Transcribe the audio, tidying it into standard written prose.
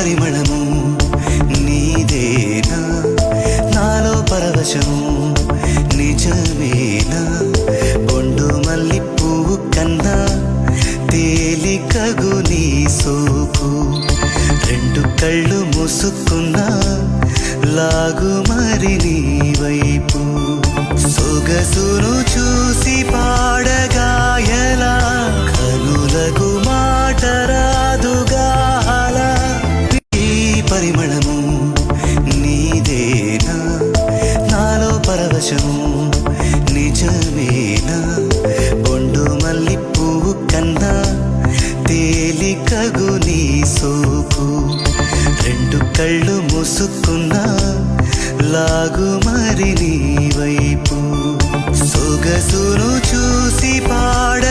పరిమళము నీదేనా నాలో పరవశము నిజమేనా బొండు మల్లి పువ్వు కన్నా తేలికగు నీ సోకు రెండు కళ్ళు మూసుకున్నా లాగు మరి నీ వైపు సొగసును చూసి పాడగాయలా కనులకు మాట రాదుగాల ఈ పరిమళము నీదేనా నాలో పరవశము నిజమేనా బొండు మల్లి పువ్వు కన్నా తేలికగు నీ సోకు రెండు కళ్ళు మూసుకున్నా లాగు మరి నీ వైపు సొగసును చూసి పాడ